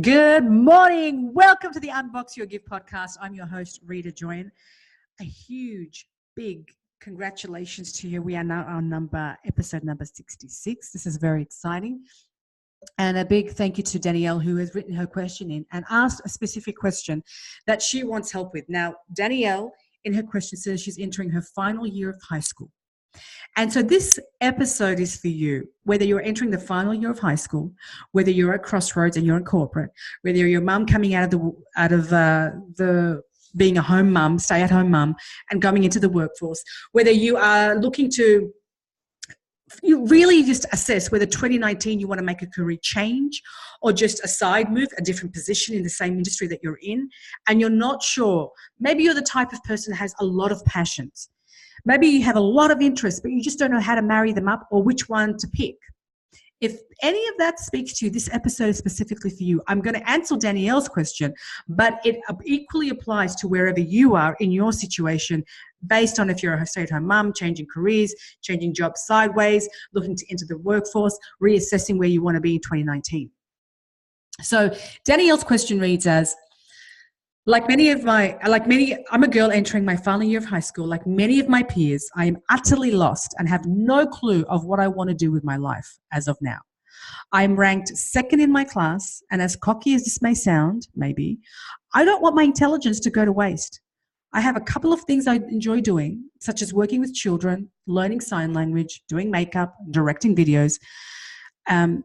Good morning. Welcome to the Unbox Your Gift podcast. I'm your host, Rita Joyan. A huge, big congratulations to you. We are now on episode number 66. This is very exciting. And a big thank you to Danielle, who has written her question in and asked a specific question that she wants help with. Now, Danielle, in her question, says she's entering her final year of high school. And so this episode is for you, whether you're entering the final year of high school, whether you're at crossroads and you're in corporate, whether you're your mum coming out of the being a home mum, stay-at-home mum, and going into the workforce, whether you are looking to you really just assess whether 2019 you want to make a career change or just a side move, a different position in the same industry that you're in, and you're not sure. Maybe you're the type of person that has a lot of passions. Maybe you have a lot of interests, but you just don't know how to marry them up or which one to pick. If any of that speaks to you, this episode is specifically for you. I'm going to answer Danielle's question, but it equally applies to wherever you are in your situation, based on if you're a stay-at-home mum, changing careers, changing jobs sideways, looking to enter the workforce, reassessing where you want to be in 2019. So Danielle's question reads as, I'm a girl entering my final year of high school. Like many of my peers, I am utterly lost and have no clue of what I want to do with my life as of now. I'm ranked second in my class, and as cocky as this may sound, maybe, I don't want my intelligence to go to waste. I have a couple of things I enjoy doing, such as working with children, learning sign language, doing makeup, directing videos, and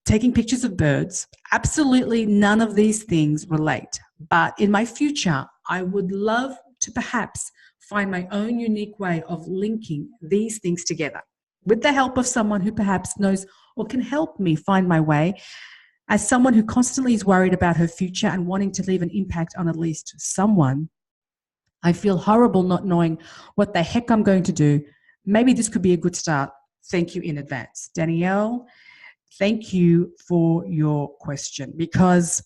taking pictures of birds. Absolutely none of these things relate. But in my future, I would love to perhaps find my own unique way of linking these things together with the help of someone who perhaps knows or can help me find my way. As someone who constantly is worried about her future and wanting to leave an impact on at least someone, I feel horrible not knowing what the heck I'm going to do. Maybe this could be a good start. Thank you in advance. Danielle, thank you for your question, because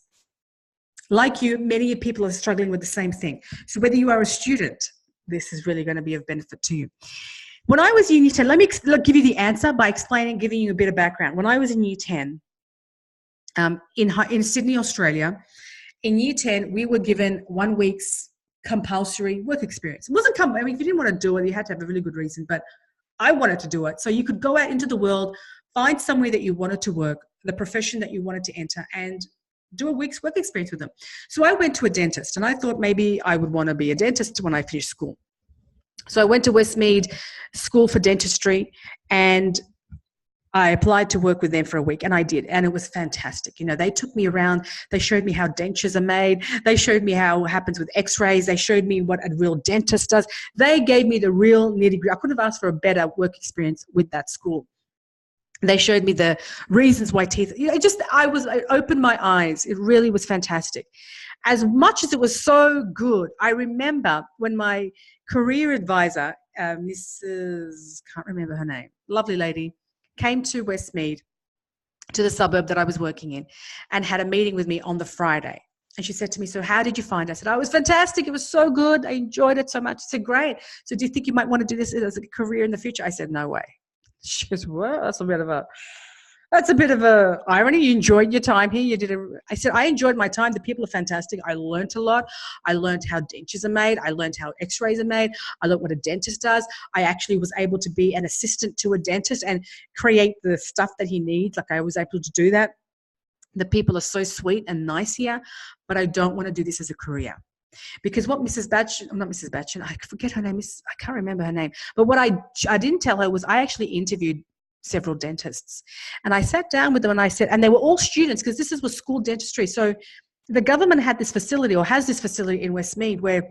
like you, many people are struggling with the same thing. So whether you are a student, this is really going to be of benefit to you. When I was in year 10, let me give you the answer by giving you a bit of background. When I was in year 10, in Sydney, Australia, in year 10, we were given 1 week's compulsory work experience. It wasn't if you didn't want to do it, you had to have a really good reason, but I wanted to do it. So you could go out into the world, find somewhere that you wanted to work, the profession that you wanted to enter, and do a week's work experience with them. So I went to a dentist, and I thought maybe I would want to be a dentist when I finished school. So I went to Westmead School for Dentistry, and I applied to work with them for a week, and I did, and it was fantastic. You know, they took me around. They showed me how dentures are made. They showed me how it happens with x-rays. They showed me what a real dentist does. They gave me the real nitty-gritty. I couldn't have asked for a better work experience with that school. They showed me the reasons why teeth, I opened my eyes. It really was fantastic. As much as it was so good, I remember when my career advisor, Mrs. can't remember her name, lovely lady, came to Westmead, to the suburb that I was working in, and had a meeting with me on the Friday. And she said to me, so how did you find it? I said, oh, it was fantastic. It was so good. I enjoyed it so much. She said, great. So do you think you might want to do this as a career in the future? I said, no way. She goes, well, that's a bit of a irony. You enjoyed your time here. I said, I enjoyed my time. The people are fantastic. I learned a lot. I learned how dentures are made. I learned how x-rays are made. I learned what a dentist does. I actually was able to be an assistant to a dentist and create the stuff that he needs. Like I was able to do that. The people are so sweet and nice here, but I don't want to do this as a career. Because what Mrs. Batchen, I forget her name, I can't remember her name. But what I didn't tell her was I actually interviewed several dentists. And I sat down with them and I said, and they were all students because this was school dentistry. So the government had this facility or has this facility in Westmead where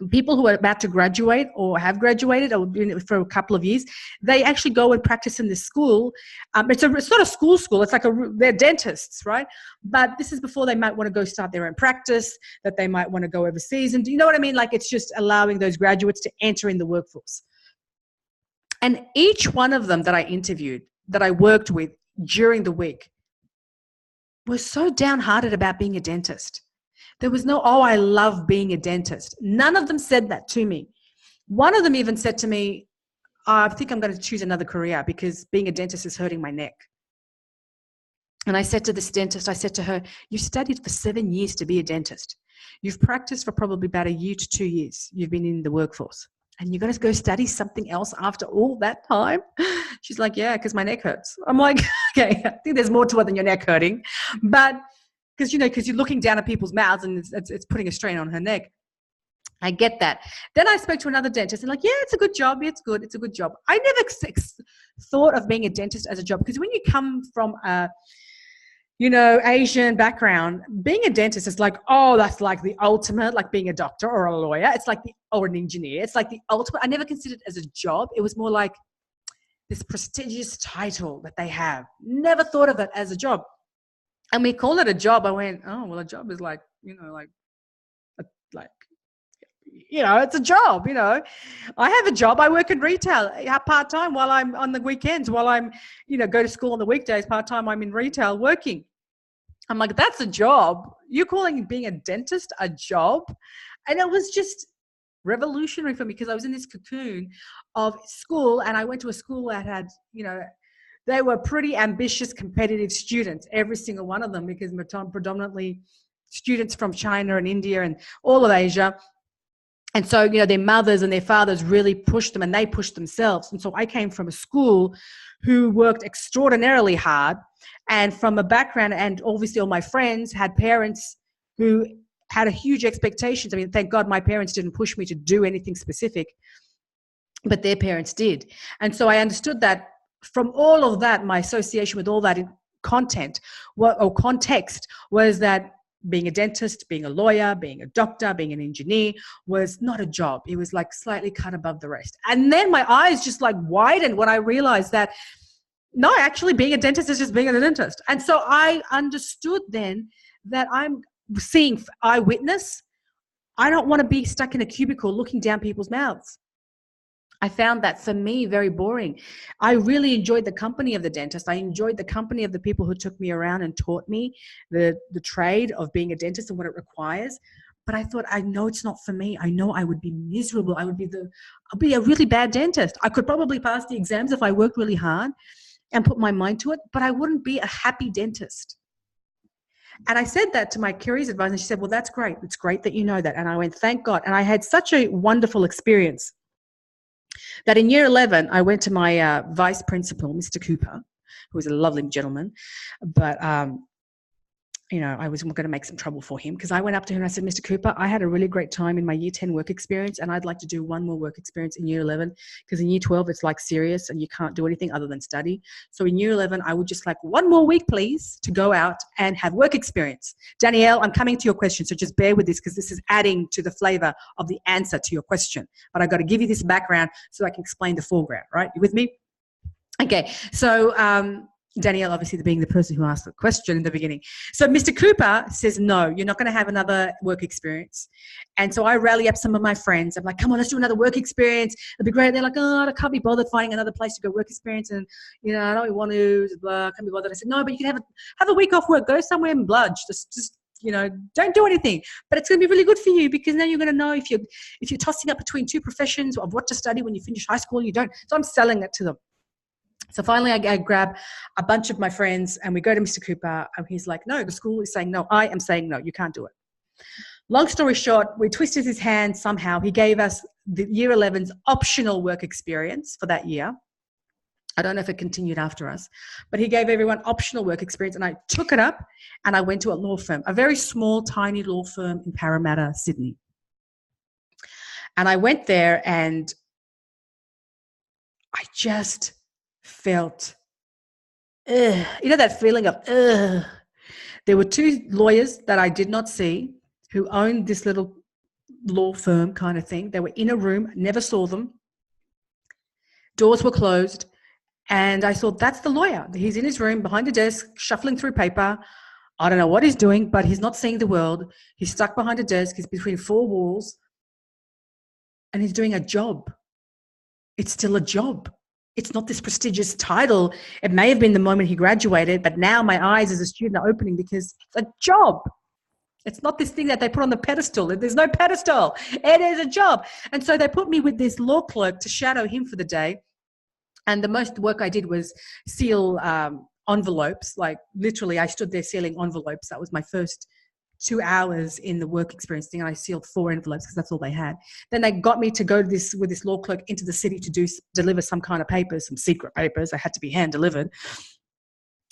people who are about to graduate or have graduated or been for a couple of years, they actually go and practice in this school. It's not a school. It's like they're dentists, right? But this is before they might want to go start their own practice, that they might want to go overseas. And do you know what I mean? Like it's just allowing those graduates to enter in the workforce. And each one of them that I interviewed, that I worked with during the week, was so downhearted about being a dentist. There was no, oh, I love being a dentist. None of them said that to me. One of them even said to me, I think I'm going to choose another career because being a dentist is hurting my neck. And I said to this dentist, I said to her, you studied for 7 years to be a dentist. You've practiced for probably about a year to 2 years. You've been in the workforce. And you're going to go study something else after all that time? She's like, yeah, because my neck hurts. I'm like, okay, I think there's more to it than your neck hurting. But because, because you're looking down at people's mouths and it's putting a strain on her neck. I get that. Then I spoke to another dentist and like, yeah, it's a good job. Yeah, it's good. It's a good job. I never thought of being a dentist as a job, because when you come from a Asian background, being a dentist is like, oh, that's like the ultimate, like being a doctor or a lawyer. It's like or an engineer. It's like the ultimate. I never considered it as a job. It was more like this prestigious title that they have. Never thought of it as a job. And we call it a job. I went, oh, well, a job is like, it's a job, I have a job. I work in retail part-time while I'm on the weekends, while I'm, go to school on the weekdays, part-time, I'm in retail working. I'm like, that's a job. You're calling being a dentist a job? And it was just revolutionary for me, because I was in this cocoon of school, and I went to a school that had, they were pretty ambitious, competitive students, every single one of them, because predominantly students from China and India and all of Asia. And so, their mothers and their fathers really pushed them, and they pushed themselves. And so I came from a school who worked extraordinarily hard, and from a background, and obviously all my friends had parents who had a huge expectations. I mean, thank God my parents didn't push me to do anything specific, but their parents did. And so I understood that from all of that, my association with all that context was that being a dentist, being a lawyer, being a doctor, being an engineer was not a job. It was like slightly cut above the rest. And then my eyes just like widened when I realized that, no, actually being a dentist is just being a dentist. And so I understood then that I'm seeing eyewitness. I don't want to be stuck in a cubicle looking down people's mouths. I found that for me very boring. I really enjoyed the company of the dentist. I enjoyed the company of the people who took me around and taught me the trade of being a dentist and what it requires. But I thought, I know it's not for me. I know I would be miserable. I'll be a really bad dentist. I could probably pass the exams if I worked really hard and put my mind to it, but I wouldn't be a happy dentist. And I said that to my careers advisor, and she said, well, that's great. It's great that you know that. And I went, thank God. And I had such a wonderful experience that in year 11, I went to my vice principal, Mr. Cooper, who was a lovely gentleman, but I was going to make some trouble for him, because I went up to him and I said, Mr. Cooper, I had a really great time in my year 10 work experience, and I'd like to do one more work experience in year 11, because in year 12, it's like serious and you can't do anything other than study. So in year 11, I would just like one more week, please, to go out and have work experience. Danielle, I'm coming to your question, so just bear with this, because this is adding to the flavor of the answer to your question. But I've got to give you this background so I can explain the foreground, right? You with me? Okay, so Danielle, obviously being the person who asked the question in the beginning. So Mr. Cooper says, no, you're not going to have another work experience. And so I rally up some of my friends. I'm like, come on, let's do another work experience. It'll be great. And they're like, oh, I can't be bothered finding another place to go work experience. And, I don't want to, blah, I can't be bothered. I said, no, but you can have a week off work. Go somewhere and bludge. Just don't do anything. But it's going to be really good for you, because now you're going to know if you're tossing up between two professions of what to study when you finish high school, you don't. So I'm selling it to them. So finally, I grab a bunch of my friends and we go to Mr. Cooper, and he's like, no, the school is saying no. I am saying no, you can't do it. Long story short, we twisted his hand somehow. He gave us the year 11's optional work experience for that year. I don't know if it continued after us, but he gave everyone optional work experience, and I took it up and I went to a law firm, a very small, tiny law firm in Parramatta, Sydney. And I went there and I just felt, that feeling of, There were two lawyers that I did not see who owned this little law firm kind of thing. They were in a room, never saw them. Doors were closed. And I thought, that's the lawyer. He's in his room behind a desk, shuffling through paper. I don't know what he's doing, but he's not seeing the world. He's stuck behind a desk. He's between four walls. And he's doing a job. It's still a job. It's not this prestigious title. It may have been the moment he graduated, but now my eyes as a student are opening, because it's a job. It's not this thing that they put on the pedestal. There's no pedestal. It is a job. And so they put me with this law clerk to shadow him for the day. And the most work I did was seal envelopes. Like literally, I stood there sealing envelopes. That was my first 2 hours in the work experience thing. And I sealed 4 envelopes because that's all they had. Then they got me to go to with this law clerk into the city to deliver some kind of papers, some secret papers. They had to be hand delivered.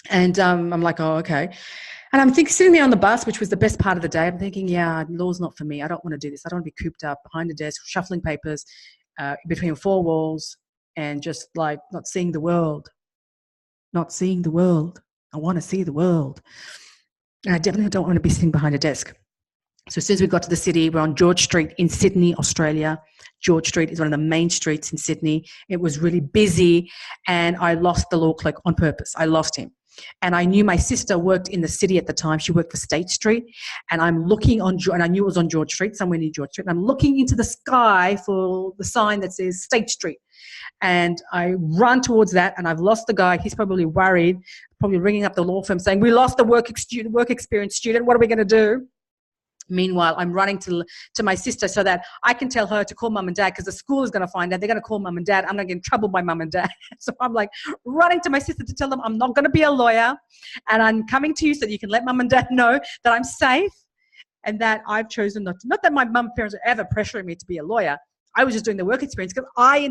And I'm like, oh, okay. And I'm sitting there on the bus, which was the best part of the day. I'm thinking, yeah, law's not for me. I don't want to do this. I don't want to be cooped up behind a desk, shuffling papers between 4 walls and just like not seeing the world. Not seeing the world. I want to see the world. And I definitely don't want to be sitting behind a desk. So as soon as we got to the city, we're on George Street in Sydney, Australia. George Street is one of the main streets in Sydney. It was really busy, and I lost the law clerk on purpose. I lost him. And I knew my sister worked in the city at the time. She worked for State Street. And I'm looking and I knew it was on George Street, somewhere near George Street. And I'm looking into the sky for the sign that says State Street. And I run towards that, and I've lost the guy. He's probably worried, probably ringing up the law firm saying, we lost the work experience student. What are we going to do? Meanwhile, I'm running to my sister so that I can tell her to call mum and dad, because the school is going to find out. They're going to call mum and dad. I'm going to get in trouble by mum and dad. So I'm like running to my sister to tell them I'm not going to be a lawyer, and I'm coming to you so that you can let mum and dad know that I'm safe and that I've chosen not to. Not that my mum and parents are ever pressuring me to be a lawyer. I was just doing the work experience because I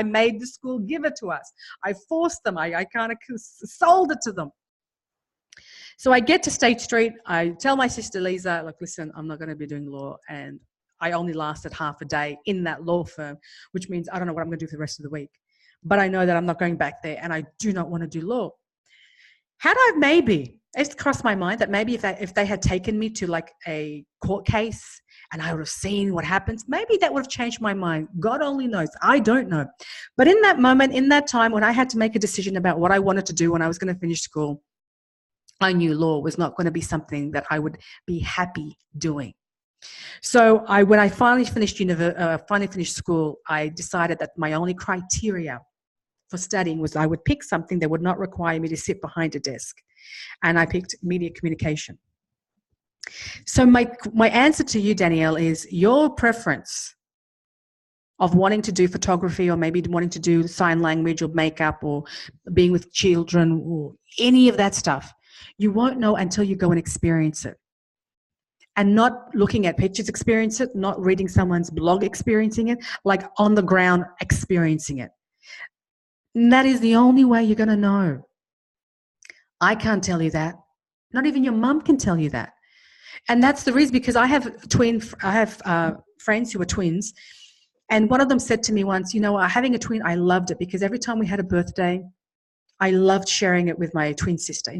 made the school give it to us. I forced them. I kind of sold it to them. So I get to State Street. I tell my sister Lisa, like, listen, I'm not going to be doing law. And I only lasted half a day in that law firm, which means I don't know what I'm going to do for the rest of the week. But I know that I'm not going back there, and I do not want to do law. It's crossed my mind that maybe if they had taken me to like a court case and I would have seen what happens, maybe that would have changed my mind. God only knows. I don't know. But in that moment, in that time when I had to make a decision about what I wanted to do when I was going to finish school, I knew law was not going to be something that I would be happy doing. So when I finally finished school, I decided that my only criteria for studying was I would pick something that would not require me to sit behind a desk. And I picked media communication. So my answer to you, Danielle, is your preference of wanting to do photography, or maybe wanting to do sign language or makeup or being with children or any of that stuff. You won't know until you go and experience it. And not looking at pictures, experience it, not reading someone's blog, experiencing it, like on the ground, experiencing it. And that is the only way you're going to know. I can't tell you that. Not even your mum can tell you that. And that's the reason, because I have friends who are twins. And one of them said to me once, having a twin, I loved it, because every time we had a birthday, I loved sharing it with my twin sister.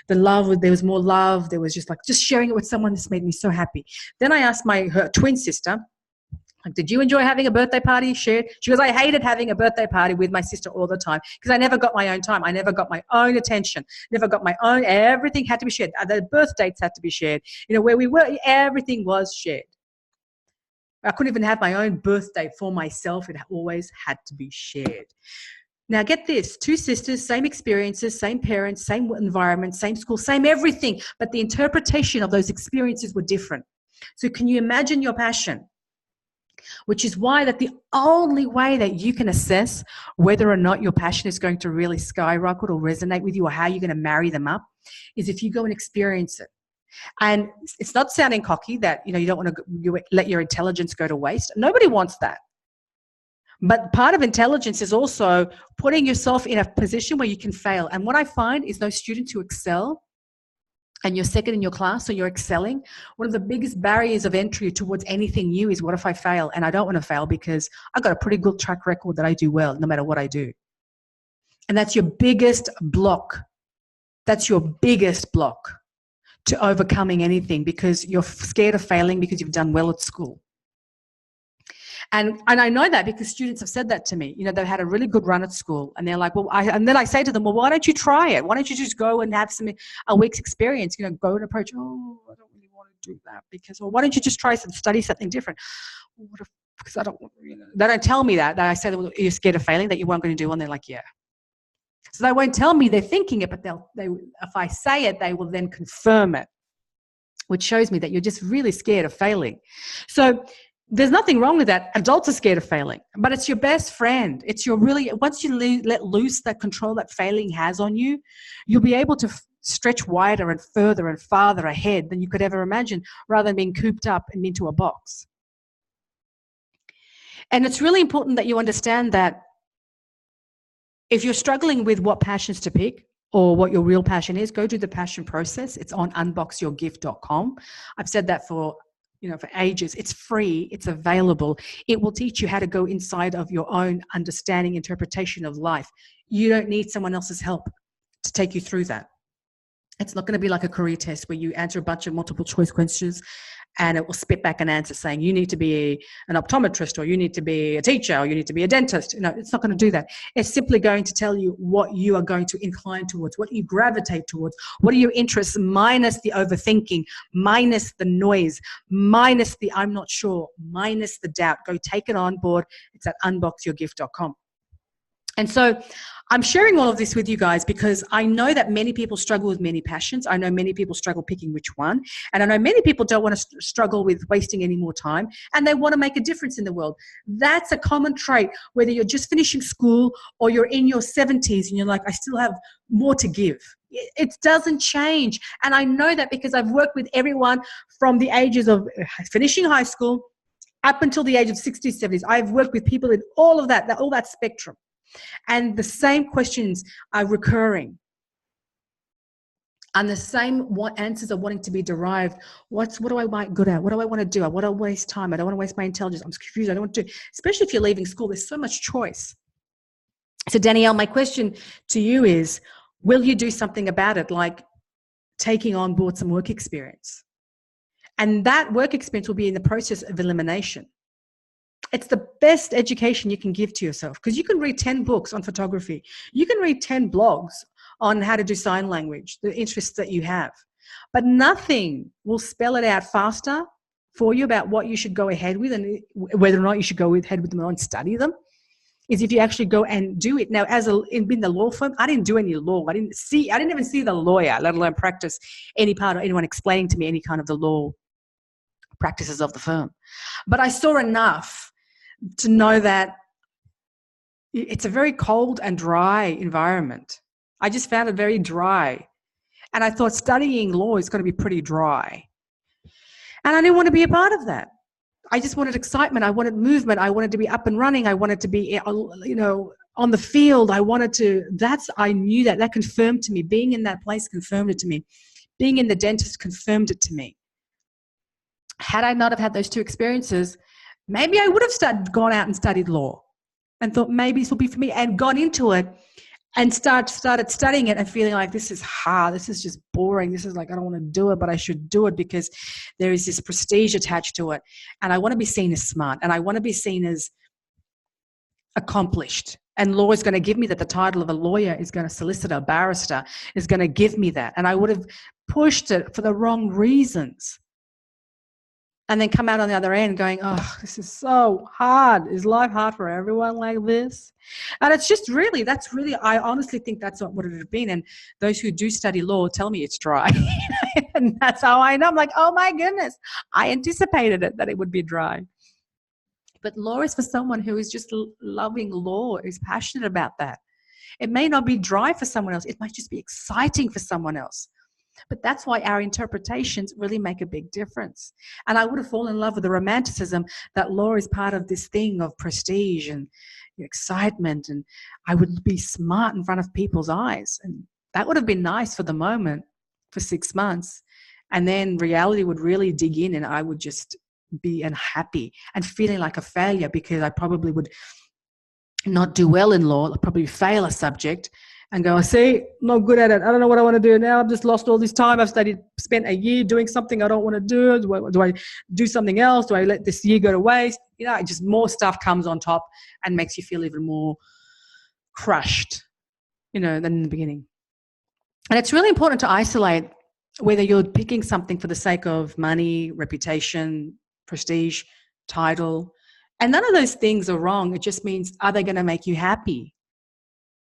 There was more love. There was just sharing it with someone. This made me so happy. Then I asked her twin sister, like, did you enjoy having a birthday party shared? She goes, I hated having a birthday party with my sister all the time because I never got my own time. I never got my own attention, never got my own, everything had to be shared. The birth dates had to be shared. Where we were, everything was shared. I couldn't even have my own birthday for myself. It always had to be shared. Now get this, 2 sisters, same experiences, same parents, same environment, same school, same everything, but the interpretation of those experiences were different. So can you imagine your passion? Which is why that the only way that you can assess whether or not your passion is going to really skyrocket or resonate with you, or how you're going to marry them up, is if you go and experience it. And it's not sounding cocky that, you don't want to let your intelligence go to waste. Nobody wants that. But part of intelligence is also putting yourself in a position where you can fail. And what I find is those students who excel, and you're second in your class, so you're excelling, one of the biggest barriers of entry towards anything new is, what if I fail? And I don't want to fail, because I've got a pretty good track record that I do well no matter what I do. And that's your biggest block. That's your biggest block to overcoming anything, because you're scared of failing because you've done well at school. And I know that because students have said that to me. They've had a really good run at school, and they're like, and then I say to them, well, why don't you try it? Why don't you just go and have a week's experience? Go and approach, I don't really want to do that, or why don't you just study something different? Because I don't, they don't tell me that. I say, well, you're scared of failing, that you weren't going to do, and they're like, yeah. So they won't tell me they're thinking it, but if I say it, they will then confirm it, which shows me that you're just really scared of failing. So there's nothing wrong with that. Adults are scared of failing, but it's your best friend. It's your really, once you let loose that control that failing has on you, you'll be able to stretch wider and further and farther ahead than you could ever imagine, rather than being cooped up and into a box. And it's really important that you understand that if you're struggling with what passions to pick or what your real passion is, go do the passion process. It's on unboxyourgift.com. I've said that for ages. It's free. It's available. It will teach you how to go inside of your own understanding, interpretation of life. You don't need someone else's help to take you through that. It's not going to be like a career test where you answer a bunch of multiple choice questions and it will spit back an answer saying you need to be an optometrist, or you need to be a teacher, or you need to be a dentist. No, it's not going to do that. It's simply going to tell you what you are going to incline towards, what you gravitate towards, what are your interests, minus the overthinking, minus the noise, minus the I'm not sure, minus the doubt. Go take it on board. It's at unboxyourgift.com. And so I'm sharing all of this with you guys because I know that many people struggle with many passions. I know many people struggle picking which one. And I know many people don't want to struggle with wasting any more time, and they want to make a difference in the world. That's a common trait, whether you're just finishing school or you're in your 70s and you're like, I still have more to give. It doesn't change. And I know that because I've worked with everyone from the ages of finishing high school up until the age of 60s, 70s. I've worked with people in all of that, all that spectrum. And the same questions are recurring. And the same answers are wanting to be derived. What do I want good at? What do I want to do? I want to waste time. I don't want to waste my intelligence. I'm confused. I don't want to do. Especially if you're leaving school, there's so much choice. So Danielle, my question to you is, will you do something about it, like taking on board some work experience? And that work experience will be in the process of elimination. It's the best education you can give to yourself, because you can read 10 books on photography. You can read 10 blogs on how to do sign language, the interests that you have. But nothing will spell it out faster for you about what you should go ahead with and whether or not you should go ahead with them and study them, is if you actually go and do it. Now, in the law firm, I didn't do any law. I didn't even see the lawyer, let alone practice any part of anyone explaining to me any kind of the law practices of the firm. But I saw enough to know that it's a very cold and dry environment. I just found it very dry. And I thought studying law is going to be pretty dry. And I didn't want to be a part of that. I just wanted excitement. I wanted movement. I wanted to be up and running. I wanted to be, on the field. I knew that confirmed to me. Being in that place confirmed it to me. Being in the dentist confirmed it to me. Had I not have had those two experiences, maybe I would have gone out and studied law and thought maybe this will be for me, and got into it and started studying it and feeling like this is hard, this is just boring, this is like I don't want to do it, but I should do it because there is this prestige attached to it, and I want to be seen as smart, and I want to be seen as accomplished. And law is going to give me that. The title of a lawyer is going to, solicitor, barrister is going to give me that. And I would have pushed it for the wrong reasons. And then come out on the other end going, oh, this is so hard. Is life hard for everyone like this? And it's just really, I honestly think that's what it would have been. And those who do study law tell me it's dry. And that's how I know. I'm like, oh my goodness, I anticipated it, that it would be dry. But law is for someone who is just loving law, is passionate about that. It may not be dry for someone else. It might just be exciting for someone else. But that's why our interpretations really make a big difference. And I would have fallen in love with the romanticism that law is part of this thing of prestige and excitement, and I would be smart in front of people's eyes. And that would have been nice for the moment, for 6 months. And then reality would really dig in, and I would just be unhappy and feeling like a failure, because I probably would not do well in law, I'd probably fail a subject and go, see, I'm not good at it. I don't know what I want to do now. I've just lost all this time. I've spent a year doing something I don't want to do. Do I do something else? Do I let this year go to waste? Just more stuff comes on top and makes you feel even more crushed, than in the beginning. And it's really important to isolate whether you're picking something for the sake of money, reputation, prestige, title. And none of those things are wrong. It just means, are they going to make you happy?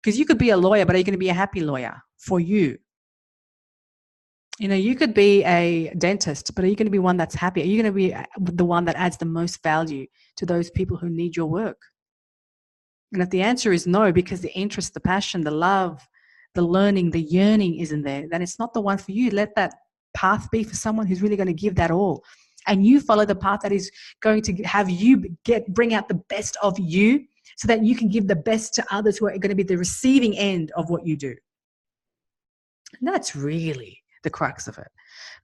Because you could be a lawyer, but are you going to be a happy lawyer for you? You know, you could be a dentist, but are you going to be one that's happy? Are you going to be the one that adds the most value to those people who need your work? And if the answer is no, because the interest, the passion, the love, the learning, the yearning isn't there, then it's not the one for you. Let that path be for someone who's really going to give that all. And you follow the path that is going to have you bring out the best of you so that you can give the best to others who are going to be the receiving end of what you do. And that's really the crux of it.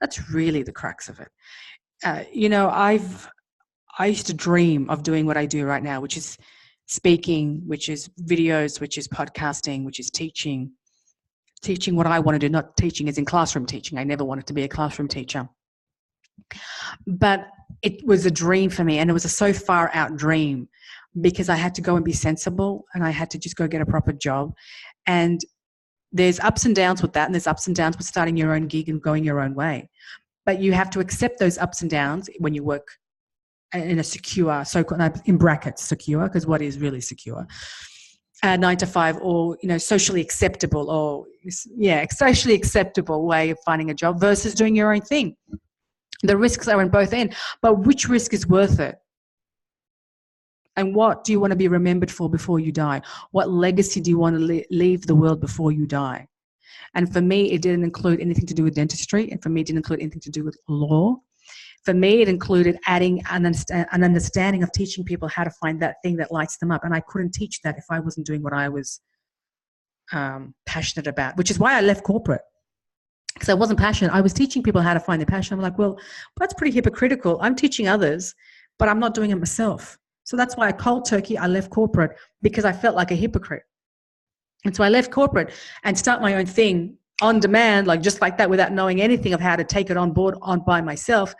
That's really the crux of it. You know, I used to dream of doing what I do right now, which is speaking, which is videos, which is podcasting, which is teaching what I want to do, not teaching as in classroom teaching. I never wanted to be a classroom teacher. But it was a dream for me, and it was a so far out dream because I had to go and be sensible, and I had to just go get a proper job. And there's ups and downs with that, and there's ups and downs with starting your own gig and going your own way. But you have to accept those ups and downs when you work in a secure, so-called, in brackets, secure, because what is really secure? 9 to 5, or, you know, socially acceptable, or socially acceptable way of finding a job versus doing your own thing. The risks are on both ends, but which risk is worth it? And what do you want to be remembered for before you die? What legacy do you want to leave the world before you die? And for me, it didn't include anything to do with dentistry. And for me, it didn't include anything to do with law. For me, it included adding an understanding of teaching people how to find that thing that lights them up. And I couldn't teach that if I wasn't doing what I was passionate about, which is why I left corporate. Because I wasn't passionate. I was teaching people how to find their passion. I'm like, well, that's pretty hypocritical. I'm teaching others, but I'm not doing it myself. So that's why I cold turkey, I left corporate, because I felt like a hypocrite. And so I left corporate and start my own thing on demand, like just like that, without knowing anything of how to take it on board by myself.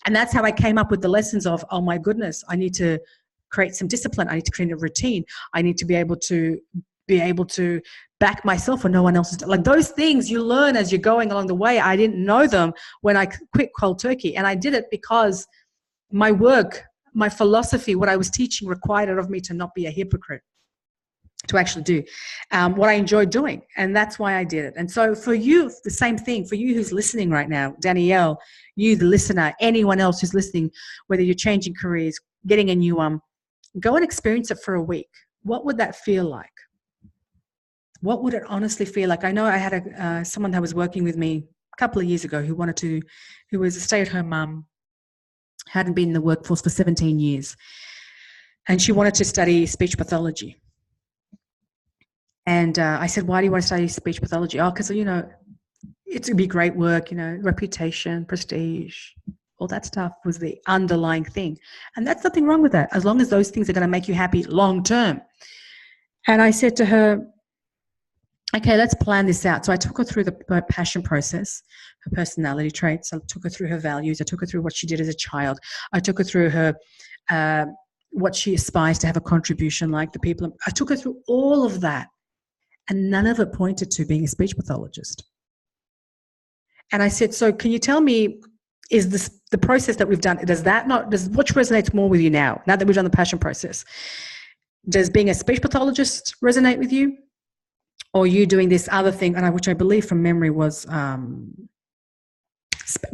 And that's how I came up with the lessons of, oh my goodness, I need to create some discipline. I need to create a routine. I need to be able to back myself when no one else is. Like those things you learn as you're going along the way. I didn't know them when I quit cold turkey. And I did it because my work, my philosophy, what I was teaching required it of me to not be a hypocrite, to actually do what I enjoyed doing. And that's why I did it. And so for you, the same thing, for you who's listening right now, Danielle, you, the listener, anyone else who's listening, whether you're changing careers, getting a new one, go and experience it for a week. What would that feel like? What would it honestly feel like? I know I had someone that was working with me a couple of years ago who was a stay-at-home mum, hadn't been in the workforce for 17 years. And she wanted to study speech pathology. And I said, why do you want to study speech pathology? Oh, because, you know, it would be great work, you know, reputation, prestige, all that stuff was the underlying thing. And that's nothing wrong with that, as long as those things are going to make you happy long term. And I said to her, okay, let's plan this out. So I took her through the passion process, her personality traits. I took her through her values. I took her through what she did as a child. I took her through her what she aspires to have a contribution like the people. I took her through all of that. And none of it pointed to being a speech pathologist. And I said, so can you tell me, is this the process that we've done, which resonates more with you now that we've done the passion process? Does being a speech pathologist resonate with you? Or are you doing this other thing, which I believe from memory was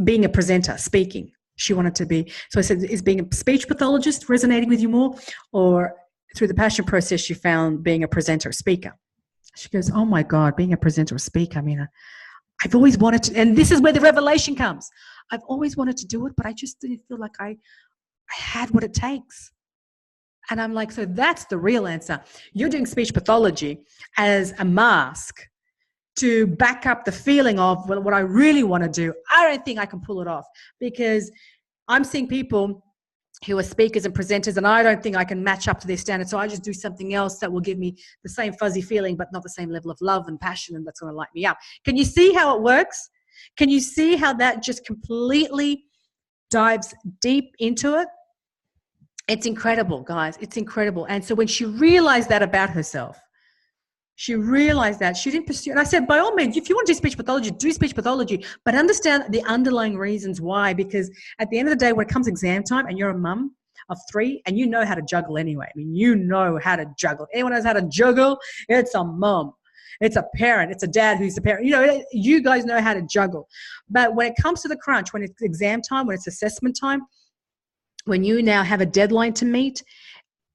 being a presenter, speaking. She wanted to be. So I said, is being a speech pathologist resonating with you more? Or through the passion process, you found being a presenter, a speaker? She goes, oh my God, being a presenter or speaker. I mean, I've always wanted to, and this is where the revelation comes. I've always wanted to do it, but I just didn't feel like I had what it takes. And I'm like, so that's the real answer. You're doing speech pathology as a mask to back up the feeling of, well, what I really want to do. I don't think I can pull it off, because I'm seeing people who are speakers and presenters, and I don't think I can match up to their standards. So I just do something else that will give me the same fuzzy feeling, but not the same level of love and passion, and that's going to light me up. Can you see how it works? Can you see how that just completely dives deep into it? It's incredible, guys. It's incredible. And so when she realized that about herself, she realized that she didn't pursue. And I said, by all means, if you want to do speech pathology, do speech pathology, but understand the underlying reasons why. Because at the end of the day, when it comes exam time and you're a mum of 3 and you know how to juggle anyway. I mean, you know how to juggle. Anyone knows how to juggle? It's a mum. It's a parent. It's a dad who's the parent. You know, you guys know how to juggle. But when it comes to the crunch, when it's exam time, when it's assessment time, when you now have a deadline to meet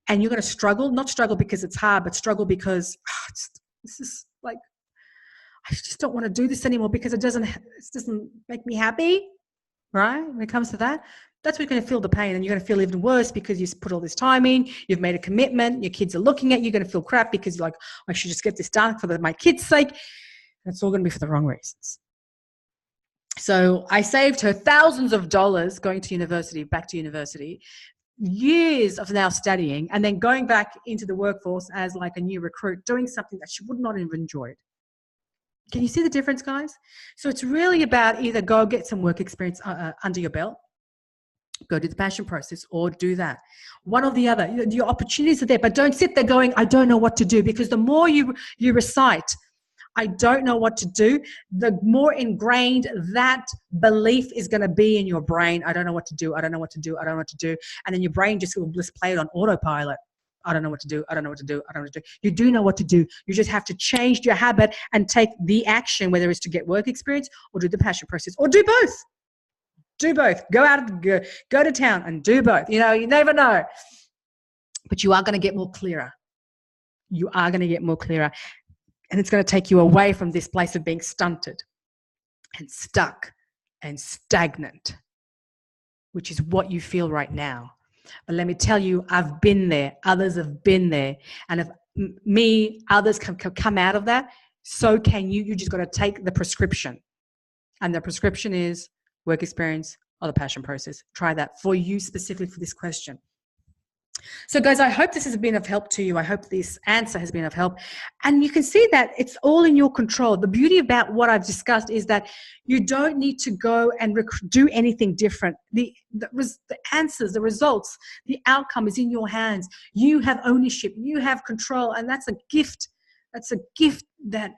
and you're going to struggle, not struggle because it's hard, but struggle because this is like, I just don't want to do this anymore because it doesn't make me happy, right? When it comes to that, that's when you're going to feel the pain, and you're going to feel even worse because you've put all this time in, you've made a commitment, your kids are looking at you, you're going to feel crap because you're like, I should just get this done for my kids' sake. And it's all going to be for the wrong reasons. So I saved her thousands of dollars going to university, back to university, years of now studying, and then going back into the workforce as like a new recruit, doing something that she would not have enjoyed. Can you see the difference, guys? So it's really about either go get some work experience under your belt, go do the passion process, or do that. One or the other. Your opportunities are there, but don't sit there going, I don't know what to do, because the more you recite, I don't know what to do, the more ingrained that belief is going to be in your brain. I don't know what to do. I don't know what to do. I don't know what to do. And then your brain just will play it on autopilot. I don't know what to do. I don't know what to do. I don't know what to do. You do know what to do. You just have to change your habit and take the action, whether it's to get work experience or do the passion process or do both. Do both. Go to town and do both. You know, you never know. But you are going to get more clearer. You are going to get more clearer. And it's going to take you away from this place of being stunted and stuck and stagnant, which is what you feel right now. But let me tell you, I've been there. Others have been there. And if others can come out of that, so can you. You just got to take the prescription. And the prescription is work experience or the passion process. Try that for you specifically for this question. So guys, I hope this has been of help to you. I hope this answer has been of help. And you can see that it's all in your control. The beauty about what I've discussed is that you don't need to go and do anything different. The answers, the results, the outcome is in your hands. You have ownership. You have control. And that's a gift. That's a gift that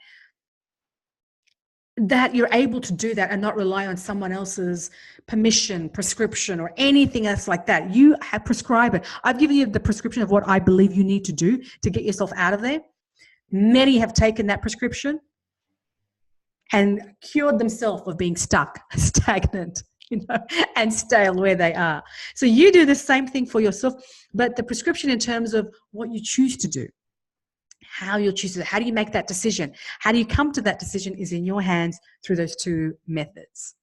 you're able to do that and not rely on someone else's permission, prescription, or anything else like that. You have prescribed it. I've given you the prescription of what I believe you need to do to get yourself out of there. Many have taken that prescription and cured themselves of being stuck, stagnant, and stale where they are. So you do the same thing for yourself, but the prescription in terms of what you choose to do, how you'll choose it, how do you make that decision, how do you come to that decision is in your hands through those two methods.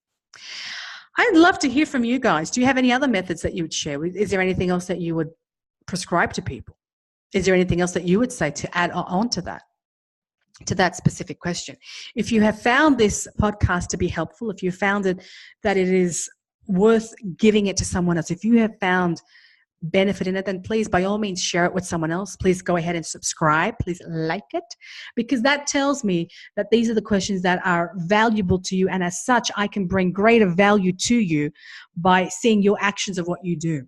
I'd love to hear from you guys. Do you have any other methods that you would share? Is there anything else that you would prescribe to people? Is there anything else that you would say to add on to that specific question? If you have found this podcast to be helpful, if you found it that it is worth giving it to someone else, if you have found benefit in it, then please, by all means, share it with someone else. Please go ahead and subscribe. Please like it, because that tells me that these are the questions that are valuable to you. And as such, I can bring greater value to you by seeing your actions of what you do.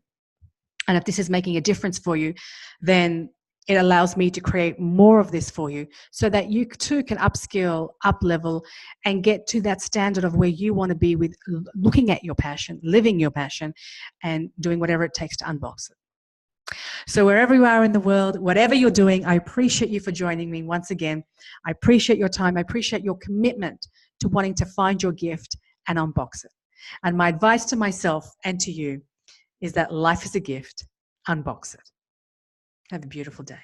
And if this is making a difference for you, then it allows me to create more of this for you so that you too can upskill, up-level, and get to that standard of where you want to be with looking at your passion, living your passion, and doing whatever it takes to unbox it. So wherever you are in the world, whatever you're doing, I appreciate you for joining me once again. I appreciate your time. I appreciate your commitment to wanting to find your gift and unbox it. And my advice to myself and to you is that life is a gift. Unbox it. Have a beautiful day.